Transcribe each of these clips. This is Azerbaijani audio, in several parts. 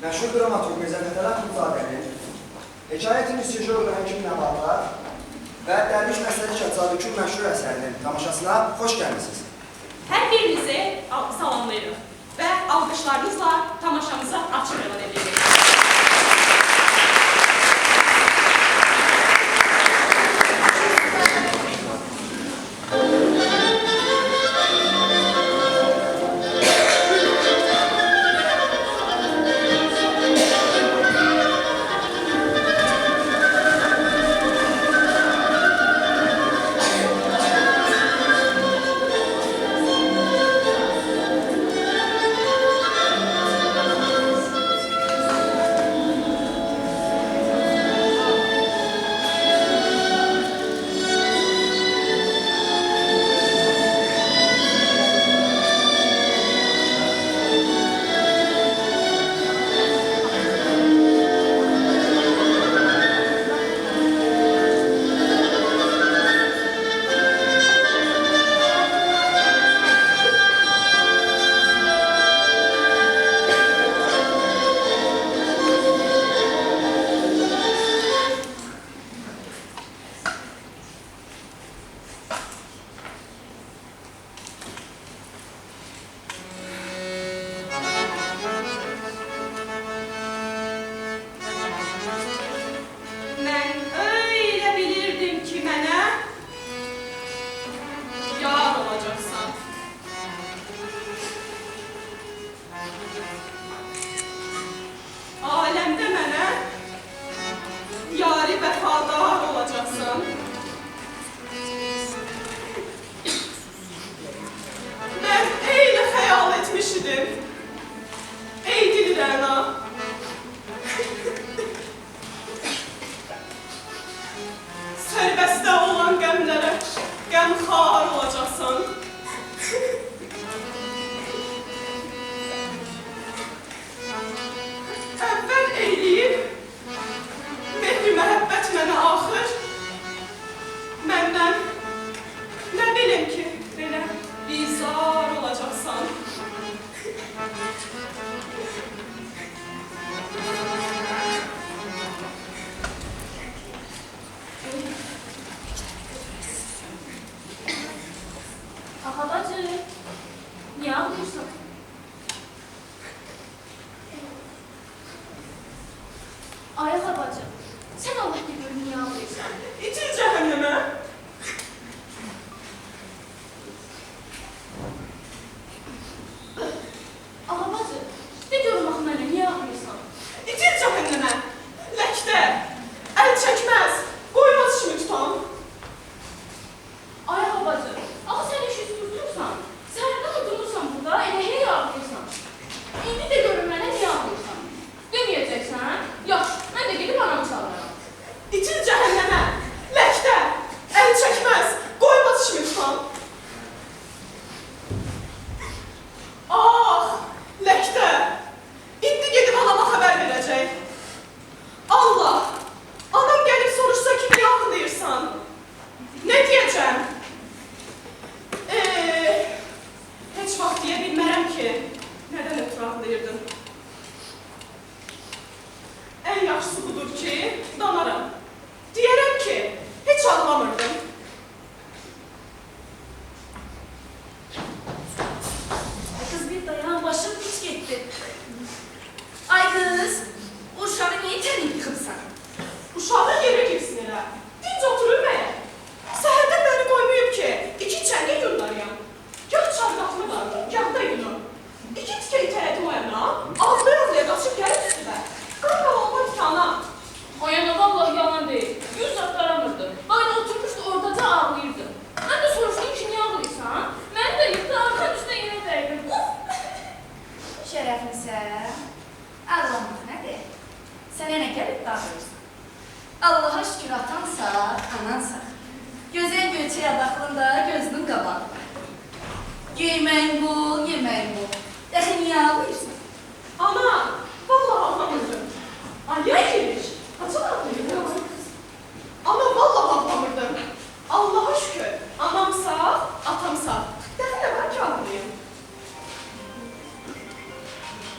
məşhur dramaturq Mirzə Fətəli Axundzadənin Hekayət-i Müsyo Jordan Həkim Nəbalar və Dərviş Məsəli Şəhzadəkün məşhur əsərinin tamaşasına xoş gəlmişsiniz. Hər birinizi salamlayırıq və alqışlarınızla tamaşamıza açıq elan edirik.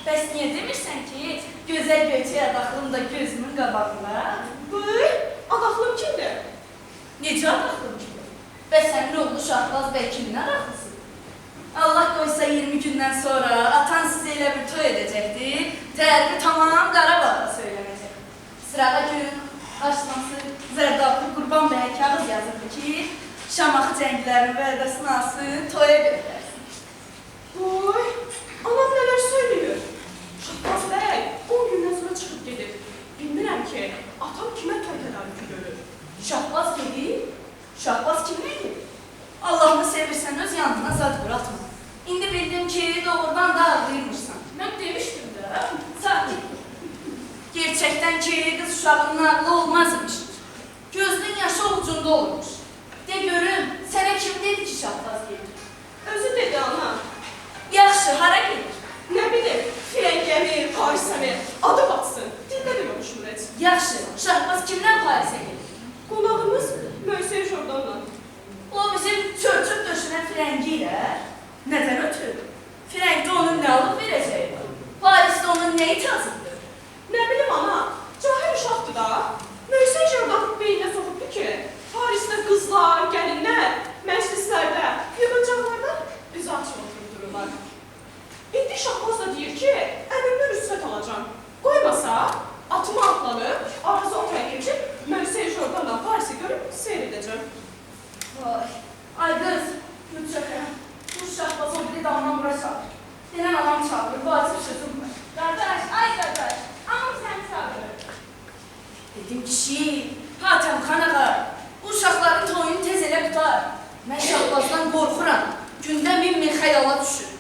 Bəs niyə demirsən ki, göz gözəl göyçək adaxlım da gözümün qabağında. Vay, adaxlım kimdir? Necə adaxlım ki? Və sənin oğlu Şahbaz bəy kimin adaxlısı? Allah qoysa 20 gündən sonra atan sizə elə bir toy edəcəkdir, tərbi tamam Qarabağda söylənəcək. Sırağa gün, açması, Zərdablı Qurban bəyə kağız yazırdı ki, Şamaxı cənglərini vədəsini alsın, toya göndərsin. Vay, anam nələr söylüyor. Şahbaz bəy 10 gündən sonra çıxıb gedir. Bilmirəm ki, atam kimə toy tədarükü görür. Şahbaz gedir, Şahbaz kimlə gedir? Allah'ını sevirsən öz yanına zad bırakma. İndi bildim ki doğrudan da ağlayırmışsan. Mən demişdim də. Sakit dur. Gerçekten ki kız uşağının ağlı olmazmış. Gözünün yaşı ovucunda olmuş. De görüm, sənə kim dedi ki Şahbaz gelir? Özü dedi ana. Yaxşı, hara gelir? Nə bilim, Firəngəmi, Parisəmi, adı batsın. Dildə bir oluşmur heç. Yaxşı, Şahbaz kimlə Parisə gelir? Qonağımız Möysey Jordanla. O bizim çörçüb döşünən Firəngi ilə. Nədən ötürü? Firəngdə onun nə alıb verəcəyi var? Parisdə onun nəyi tazıdır? Nə bilim ana, cahil uşaqdır da. Möysey Jordan beyninə soxubdu ki, Parisdə qızlar, gəlinlər, məclislərdə, yığıncaqlarda üzü açıq oturub dururlar. İndi Şahbaz da deyir ki, əmimdən rüsvət alacam. Qoymasa, atımı atlanıb, arası oturaya keçib, Möysey Jordanla Parisi görüb seyr edəcəm. Vay, ay qız, Gülçəkəm, bu Şahbaz o biri damdan bura çağır. Denən anam çağırır, vacib sözüm var. Qardaş, ay qardaş, anam səni çağırır. Dedim kişi, Hatəm xan ağa, bu uşaqların toyunu tez elə qutar. Mən Şahbazdan qorxuram, gündə min xəyala düşür.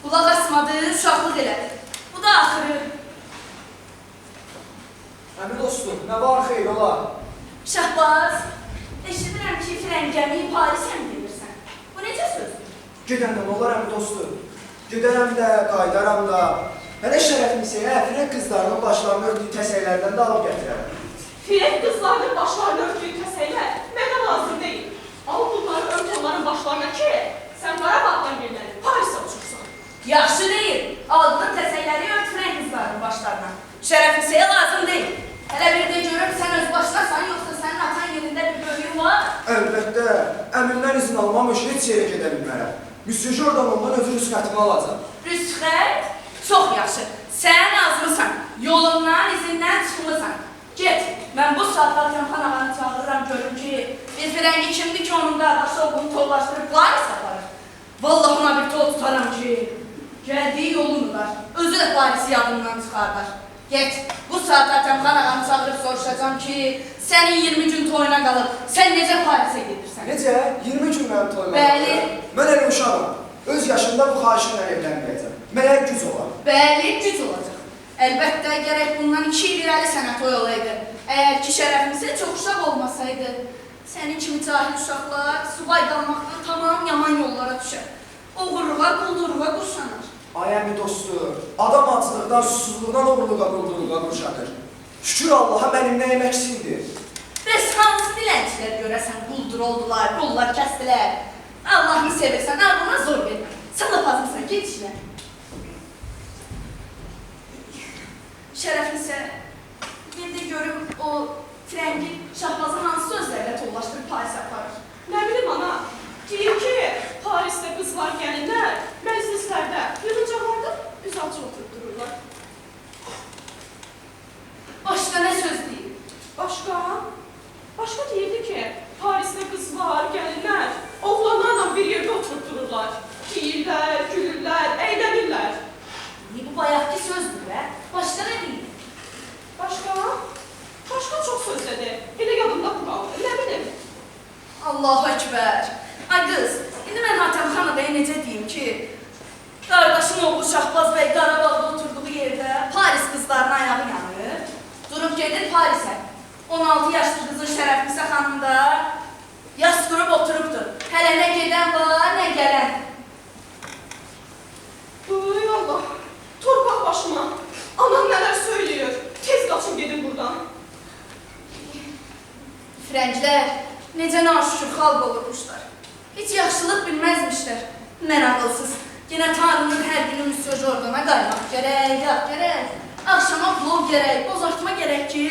Qulaq asmadı, uşaqlıq elədi. Bu da axırı. Əmi dostum, nə var xeyr ola? Şahbaz, eşidirəm ki, Firəngəmi Parisə mi gelirsən? Bu necə sözdür? Gedəndə nə olar əmi dostum? Gedərəm də, qaydaram da. Mənə şərəfimsə, firəng qızlarının başlarını ördüyü təsəklərdən də alıb gətirərəm. Firəng qızlarının başlarını örtüyü təsəklər mənə lazım deyil. Al bunları ört onların başlarına ki, sən Qarabağdan gelinəni Parisə uçursan. Yaxşı deyil, aldığın təsəkləri ört Firəng qızlarının başlarına. Şərəfimsəyə lazım deyil. Hələ bir də görüm sən öz başlasan, yoxsa sənin atan yerində bir bölüyün var. Əlbəttə, əmimdən izin almamış heç yerə gedə bilmərəm. Müsyo Jordan ondan özü rüsxətimi alacaq. Rüsxət? Çox yaxşı. Sən azmısan, yolundan, izindən çıxmısan. Get, mən bu saatda Təmxan ağanı çağırıram, görüm ki, bir firəngi kimdir ki, onun qardaşı olduğunu tollaşdırıb Paris aparır. Vallahi ona bir tol tutaram ki, gəldiyi yolu unudar, özü də Parisi yadından çıxardar. Get, bu saatda Təmxan ağanı çağırıb soruşacam ki, sənin 20 gün toyuna qalıb, sən necə Parisə gedirsən? Necə? 20 gün mənim toyuma. Bəli. Mən elə uşağım. Öz yaşımda bu xahişimlə evlənməyəcəm. Mənə güc olar. Bəli, güc olacaq. Əlbəttə, gərək bundan 2 il irəli sənə toy olaydı. Əgər ki, şərəfimizə çox uşaq olmasaydı, sənin kimi cahil uşaqlar subay qalmaqdan tamam yaman yollara düşər. Oğurluğa, quldurluğa qurşanır. Ay əmi dostum, adam acılıqdan, susuzluqdan oğurluğa, quldurluğa qurşanır. Şükür Allaha mənim nəyim əksindir. Bəs hansı dilənçilər görəsən quldur oldular, qullar kəsdilər. Allahını sevirsən, ağlına zor vermə. Sən lapazmısan, get işlə. Şərəfinsə, bir də görüm o firəngi Şahbazı hansı sözlərlə tollaşdırıb Paris aparır. Nə bilim ana, deyir ki, Parisdə qızlar, gəlinlər, məclislərdə, yığıncaqlarda üz açıq oturub dururlar. Başqa nə söz deyir? Başqa deyirdi ki, Parisdə qızlar, gəlinlər, oğlanlarla bir yerdə oturub dururlar. Deyirlər, gülürlər, əylənirlər. Bu bayaqki sözdür və başqa nə deyir? Başqa çox söz dedi. Elə yadımda bu qaldı, nə bilim. Allahu Ekber. Ay qız, indi mən Hatəm xan ağaya necə deyim ki, qardaşın oğlu Şahbaz bəy Qarabağda oturduğu yerdə Paris qızlarının ayağı yanır, durub gedir Parisə. 16 yaşlı qızın Şərəfnisə xanım da yas qurub oturubdur. Hələ nə gedən var, nə gələn. Ay Allah, torpaq başıma. Anam nələr söylüyor. Tez qaçın gedin buradan. Firənglər necə naşükür xalq olurmuşlar. Heç yaxşılıq bilməzmişlər. Mən ağılsız. Yenə Tanrının hər günü Müsyo Jordana qaymaq gərək, yaq gərək. Axşama plov gərək, bozartma gərək ki,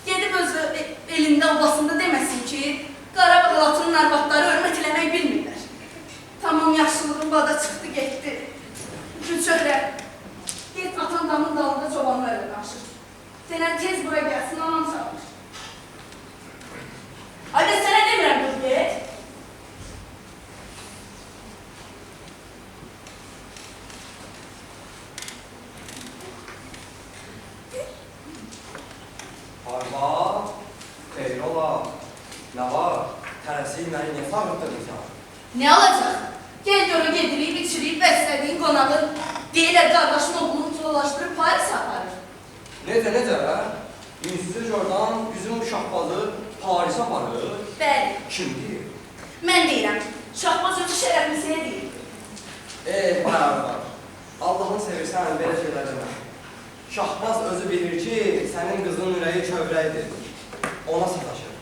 gedib özü elində, obasında deməsin ki, Qarabağ Latunun arvadları hörmət eləmək bilmirlər. Tamam yaşlılığın bada çıxdı, getdi. Gülçöhrə, get atan damın dalında çobanlarla danışır. Denən tez bura gəlsin, anam çağırır. Hayda sənə demirəm, dur get. Arvad, xeyr ola, nə var? Tələsik məni niyə fağırtdırırsan? Nə alacaq? Gel görə gediliyib, içiriyib, bəslədiyin qonağı deyilər qardaşın oğlunu dolaşdırıb Paris aparır. Necə? Ünsüz oradan bizim uşaqbazı Parisə aparır. Bəli, Kimdir? mən deyirəm, Şahbaz özü şərəflisəyə deyir. Arvad, Allahını sevirsən, belə şeylər demə. Şahbaz özü bilir ki, sənin qızın ürəyi kövrəkdir. Ona sataşır.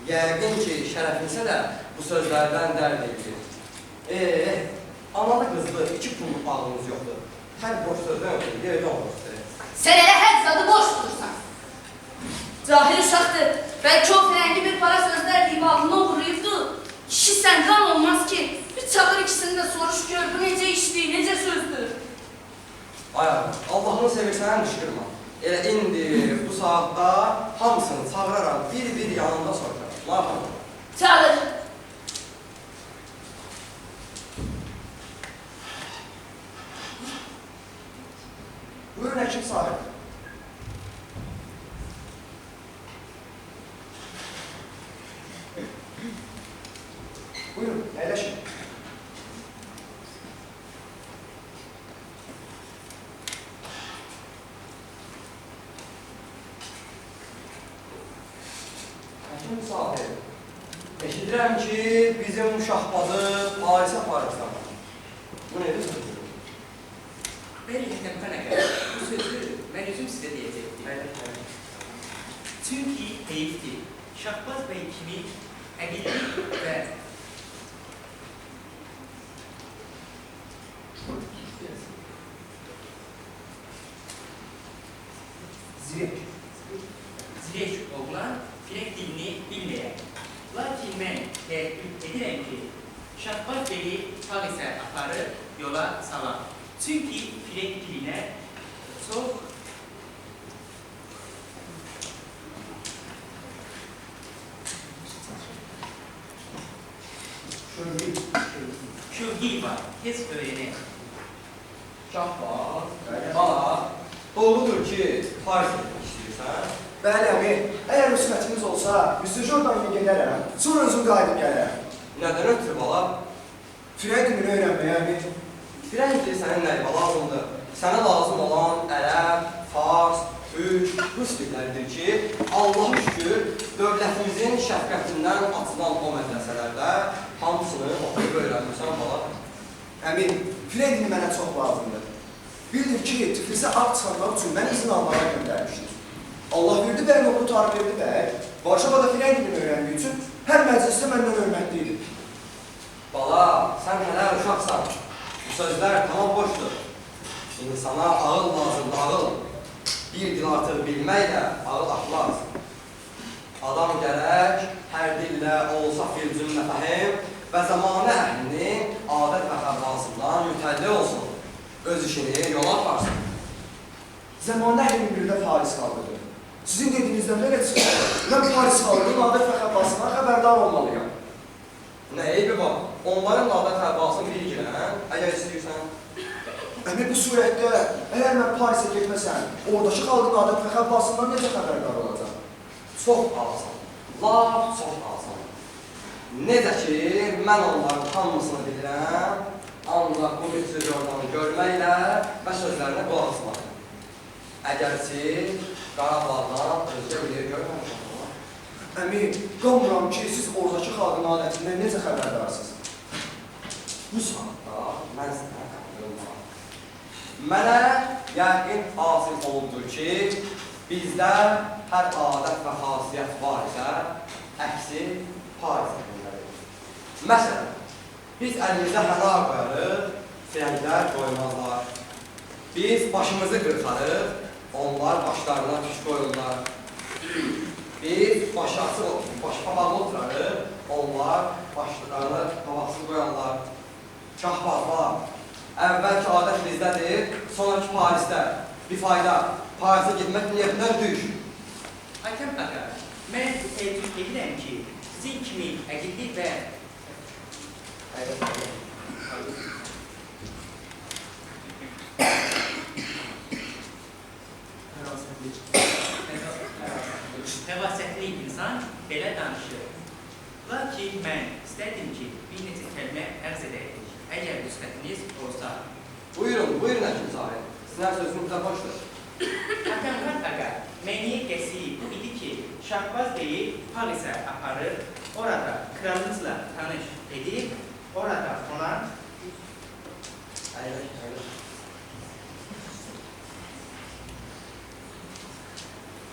Yəqin ki, şərəflisə də bu sözlərdən dərd edir. Analı qızlı, 2 pulluk bağlımız yoxdur. Hər boş sözdən ötürü, yerdə olmuşdur. Sən elə hər zadı boş tutursan. Cahil uşaqdır, bəlkə o frəngi bir para sözlər deyib ağlını uğurlayıbdı. Kişi səndən olmaz ki, bir çağır ikisini də soruş gör, bu necə işdir, necə sözdür. Allahını sevirsən, qışqırma. Elə indi, bu saatda hamısını çağıraram, bir-bir yanında soracaq. Ne yapalım? Çağır. Buyurun həkim sahib. Buyurun, əyləşin. Həkim sahib, eşidirəm ki, bizim uşaqbazı Parisə aparırsan. Bu nedir sözü? Verirken Kanaka, bu sözü ben özüm size diyecektim. Çünkü heyifti. Şahbaz Bey kimi əqillik ve zirek oğlan Firek dilini bilməyək. Lakin mən təəkküd edirəm ki, Şahbaz Bey'i Paris'e aparıb yola salam. Çünkü Firek diline çok şövgi var, tez öğrenir. Şahbaz, bana doğrudur ki, Paris'e gitmek istiyorsan. Bəli, əmi, əgər müsbətiniz olsa, müstəci oradan gedərəm, sonra özüm qayıdıb gələrəm. Nədən ötürü bala? Firək dilini öyrənməyə, əmi. Firəngli sənin nəyibə lazımdır. Sənə lazım olan ərəb, fars, türk, rus dilləridir ki, Allah'a şükür, dövlətimizin şəfqətindən açılan o mədrəsələrdə hamısını oxuyub öyrənmirsən bala. Əmi, firək dili mənə çox lazımdır. Bildir ki, Tiflisə art çıxarmaq üçün mən izin almağa göndərmişdir. Allah verdi bəy, oğlu tarif verdi bəy. Varşavada firək dilini öyrəndiyi üçün hər məclisdə məndən hörmətliydir. Bala, sən hələ uşaqsan. Bu sözlər tamam boşdur. İnsana ağıl lazımdır, ağıl. Bir dil artıq bilməklə ağıl atmaz. Adam gərək hər dillə olsa filcümlə fəhim və zamanə əhlinin adət və xəblasından mütəlli olsun. Öz işini yola aparsın. Zamanında əhlinin birdə Paris xalqıdır. Sizin dediyinizdən belə çıxır. Mən Paris xalqının adət və xəblasından xəbərdar olmalıyam. Nə eybi var? Onların adət xəblasını bilgilən, əgər istəyirsən. Əmi, bu surətdə, əgər mən Parisə getməsəm, oradakı xalqın adət və xəblasından necə xəbərdar olacaq? Çox asan, laf çox asan. Necə ki, mən onların hamısını bilirəm, ancaq bu mütücü oradan görməklə və sözlərinə qulaq asmalıyım. Əgərçi, Qarabağdan özgə bilir görməmişəm. Əmi, qanmıram ki, siz oradakı xalqın adətindən necə xəbərdarsınız? Bu saatda mən sənə qanırım. Mənə yəqin hasil olundur ki, bizdə hər adət və xasiyyət var isə, əksi Parisə göndərir. Məsələn, biz əlimizdə hənar qoyarıq, firənglər qoymazlar. Biz başımızı qırxarıq, Onlar başlarına tuş koyurlar. Biz başı açıq, başı papaqlı oturarıq, onlar başlarını papaqsız qoyarlar. Şahbazlar, əvvəlki adət bizdədir, sonraki Parisdə. Bir fayda, Parisə gitmək niyyətindən düş. Hakem Ağa, mən təəccüb edirəm ki, sizin kimi əqilli və fəvasətli insan belə danışır. Lakin mən istədim ki, bir neçə kəlmə ərz edəydik. Əgər rüsxətiniz olsa. Buyurun, buyurun həkim sahib. Sizin sözünüzdə xoşdur. Hakan Ağa, məniyə qəsi bu idi ki, Şahbaz Beyi Parisə aparır, orada kralınızla tanış edib, orada ona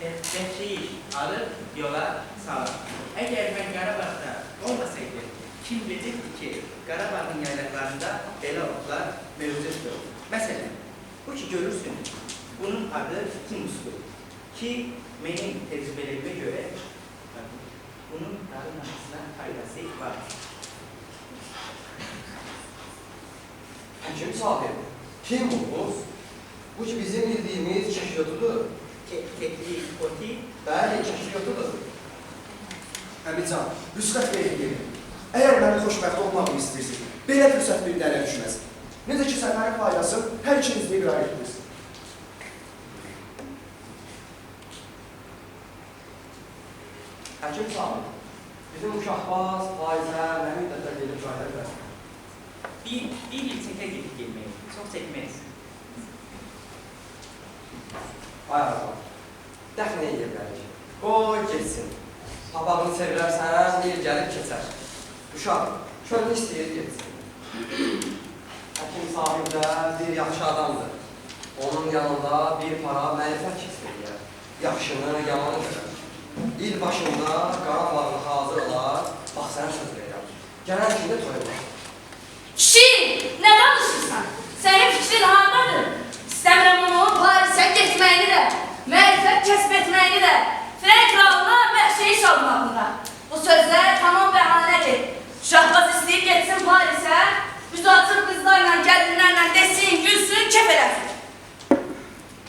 Dəfşeyiş alıb yola salır. Əgər mən Qarabağda olmasaydım, kim bilirdi ki, Qarabağın yaylaqlarında belə otlar mövcuddur. Məsələn, bu ki görürsün, bunun adı Kimusdur ki, mənim tecrübələrimə görə bunun arınmasına faydası var. Həkim sahib, kim bu? Bu ki bizim bildiyimiz kəşfiyyatıdır. Kekli, oti, Bəli, kəşfiyyatıdır. Əmican, rüsxət verin. Əgər məni xoşbəxt olmağımı istəyirsiniz, belə fürsət bir dələ düşməz. Necə ki, səfərin faydası hər ikiniz də iqrar etdiniz. Həkim sahib, bizim uşaqbaz Parisə nə müddətlə gelib qayıdır? bir il çəkə gedib gelmək, çox çəkməz. Ay araba, dəxl nə edə bilərik? Qoy geçsin. Papağını sevirərsən, il gəlib keçər. Uşaq, könlü istəyir geçsin. Həkim sahib də bir yaxşı adamdır. Onun yanında bir para mənifət kəsb edir. Yaxşını, yamanı görər. İl başında Qarabağlı hazır olar, bax sənə söz verirəm. Gələn kimi toy var. Kişi, nə danışırsan? Sənin fikrin hardadır? İstəmirəm onu Parisə getməyini də, mərifət kəsb etməyini də, Frank kralına vəhşeyi çalmağında. Bu sözlər tamam bəhanədir. Şahbaz istəyir getsin Parisə, üzü açıq qızlarla, gəlinlərlə desin, gülsün, kef eləsin.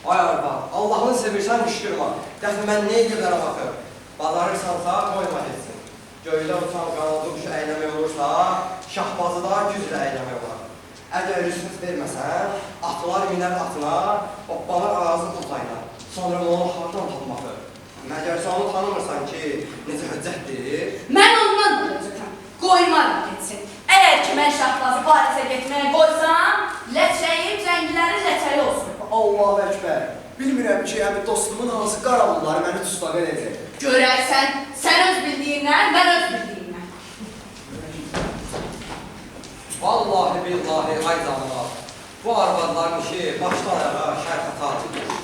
Ay arba, Allahını sevirsən müşkürma. Dəxil mən nə edirlərə baxır? Badarırsansa qoyma getsin. Göydə uçan qanadı quşu əyləmək olursa, şahbazı da güclə əyləmək olar. Əgər rüsxət verməsən, atlar minər atına, hoppanır ağzı tutayla. Sonra onu hardan tapmağı. Məgərsə onu tanımırsan ki, necə höccətdir? Mən ondan dönəcəkəm, qoymaram getsin. Əgər ki, mən Şahbazı Parisə getməyə qoysam, ləçəyim cəngilərin ləçəyi olsun. Allahu Əkbər, bilmirəm ki, həmi dostumun hansı qaravulları məni tustaq edəcək. Görərsən, sən öz bildiyindən, mən öz bildiyimdən. Vallahi billahi ay zamlar. Bu arvadların işi başdan ayağa şərh hatatıdır.